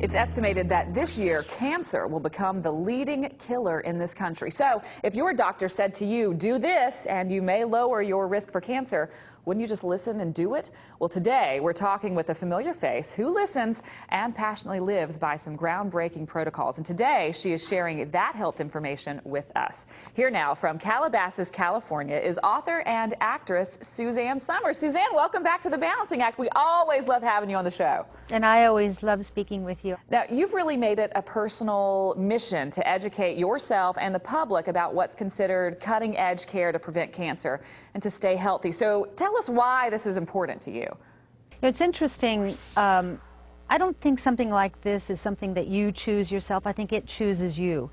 It's estimated that this year, cancer will become the leading killer in this country. So if your doctor said to you, do this and you may lower your risk for cancer, wouldn't you just listen and do it? Well, today we're talking with a familiar face who listens and passionately lives by some groundbreaking protocols. And today she is sharing that health information with us. Here now from Calabasas, California is author and actress Suzanne Somers. Suzanne, welcome back to The Balancing Act. We always love having you on the show. And I always love speaking with you. Now, you've really made it a personal mission to educate yourself and the public about what's considered cutting-edge care to prevent cancer and to stay healthy. So tell us why this is important to you. It's interesting. I don't think something like this is something that you choose yourself. I think it chooses you.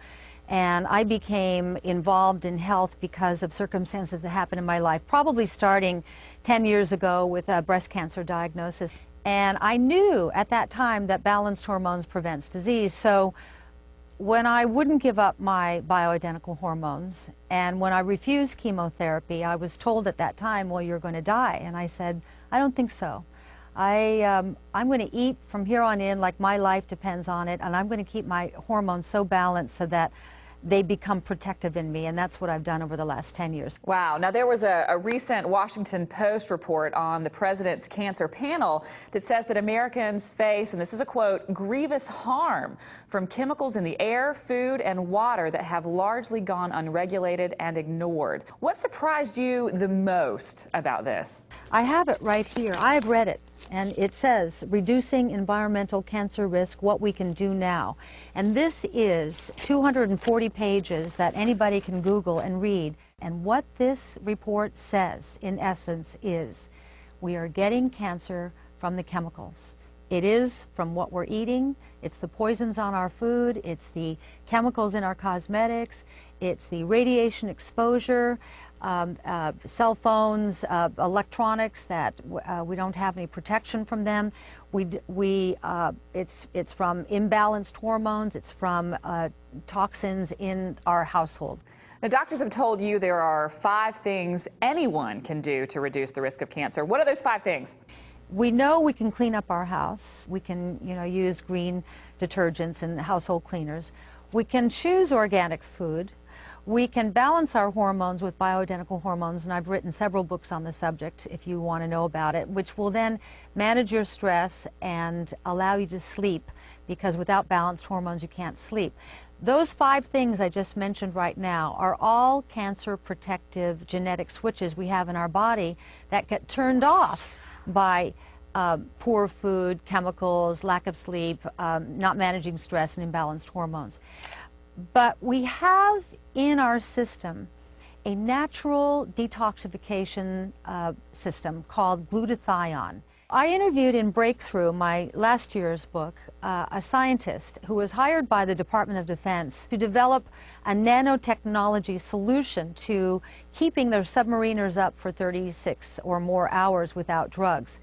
And I became involved in health because of circumstances that happened in my life, probably starting 10 years ago with a breast cancer diagnosis. And I knew at that time that balanced hormones prevents disease. So when I wouldn't give up my bioidentical hormones and when I refused chemotherapy, I was told at that time, well, you're going to die. And I said, I don't think so. I'm going to eat from here on in like my life depends on it, and I'm going to keep my hormones so balanced so that they become protective in me, and that's what I've done over the last 10 years. Wow. Now, there was a recent Washington Post report on the president's cancer panel that says that Americans face, and this is a quote, grievous harm from chemicals in the air, food, and water that have largely gone unregulated and ignored. What surprised you the most about this? I have it right here. I have read it. And it says, reducing environmental cancer risk, what we can do now. And this is 240 pages that anybody can Google and read. And what this report says, in essence, is we are getting cancer from the chemicals. It is from what we're eating, it's the poisons on our food, it's the chemicals in our cosmetics, it's the radiation exposure, cell phones, electronics that we don't have any protection from them. It's from imbalanced hormones, it's from toxins in our household. Now, doctors have told you there are 5 things anyone can do to reduce the risk of cancer. What are those 5 things? We know we can clean up our house. We can, use green detergents and household cleaners. We can choose organic food. We can balance our hormones with bioidentical hormones, and I've written several books on the subject if you want to know about it, which will then manage your stress and allow you to sleep, because without balanced hormones you can't sleep. Those 5 things I just mentioned right now are all cancer protective genetic switches we have in our body that get turned off by poor food, chemicals, lack of sleep, not managing stress, and imbalanced hormones. But we have in our system a natural detoxification system called glutathione. I interviewed in Breakthrough, my last year's book, a scientist who was hired by the Department of Defense to develop a nanotechnology solution to keeping their submariners up for 36 or more hours without drugs.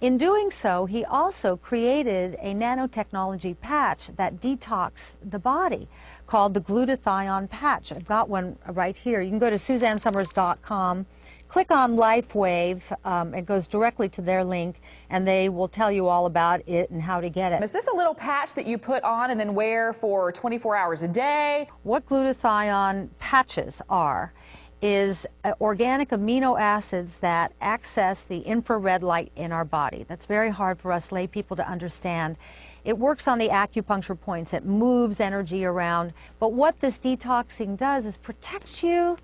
In doing so, he also created a nanotechnology patch that detoxed the body called the glutathione patch. I've got one right here. You can go to SuzanneSomers.com, click on LifeWave. It goes directly to their link, and they will tell you all about it and how to get it. Is this a little patch that you put on and then wear for 24 hours a day? What glutathione patches are is organic amino acids that access the infrared light in our body. That's very hard for us lay people to understand. It works on the acupuncture points. It moves energy around. But what this detoxing does is protects you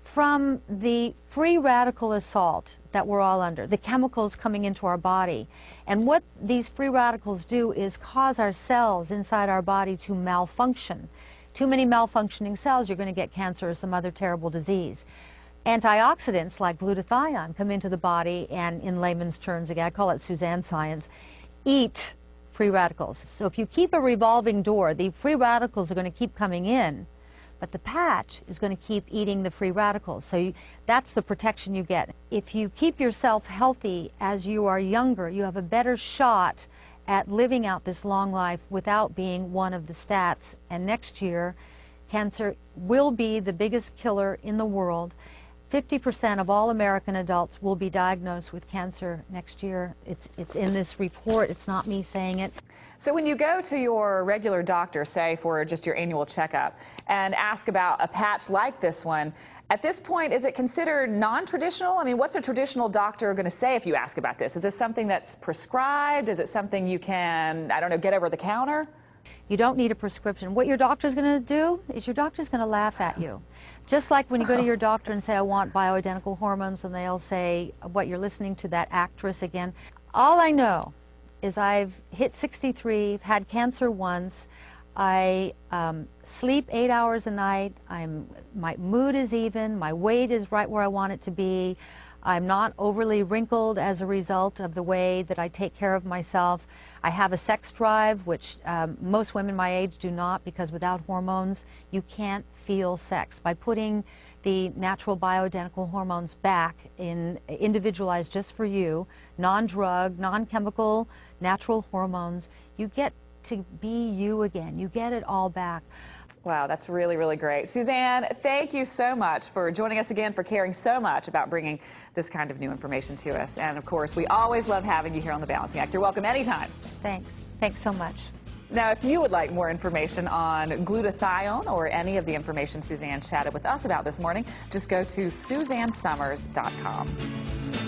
from the free radical assault that we're all under, the chemicals coming into our body. And what these free radicals do is cause our cells inside our body to malfunction. Too many malfunctioning cells, you're going to get cancer or some other terrible disease. Antioxidants like glutathione come into the body, and in layman's terms, again, I call it Suzanne science, eat free radicals. So if you keep a revolving door, the free radicals are going to keep coming in, but the patch is going to keep eating the free radicals. So that's the protection you get. If you keep yourself healthy as you are younger, you have a better shot at living out this long life without being one of the stats. And next year, cancer will be the biggest killer in the world. 50% of all American adults will be diagnosed with cancer next year. It's in this report. It's not me saying it. So when you go to your regular doctor, say for just your annual checkup, and ask about a patch like this one, at this point, is it considered non-traditional? I mean, what's a traditional doctor going to say if you ask about this? Is this something that's prescribed? Is it something you can, I don't know, get over the counter? You don't need a prescription. What your doctor's going to do is your doctor's going to laugh at you. Just like when you go to your doctor and say, I want bioidentical hormones, and they'll say, what, you're listening to that actress again. All I know is I've hit 63, had cancer once. I sleep 8 hours a night. My mood is even. My weight is right where I want it to be. I'm not overly wrinkled as a result of the way that I take care of myself. I have a sex drive, which most women my age do not, because without hormones, you can't feel sex. By putting the natural bioidentical hormones back in individualized just for you, non-drug, non-chemical, natural hormones, you get to be you again. You get it all back. Wow, that's really, really great. Suzanne, thank you so much for joining us again, for caring so much about bringing this kind of new information to us. And of course, we always love having you here on The Balancing Act. You're welcome anytime. Thanks. Thanks so much. Now, if you would like more information on glutathione or any of the information Suzanne chatted with us about this morning, just go to SuzanneSummers.com.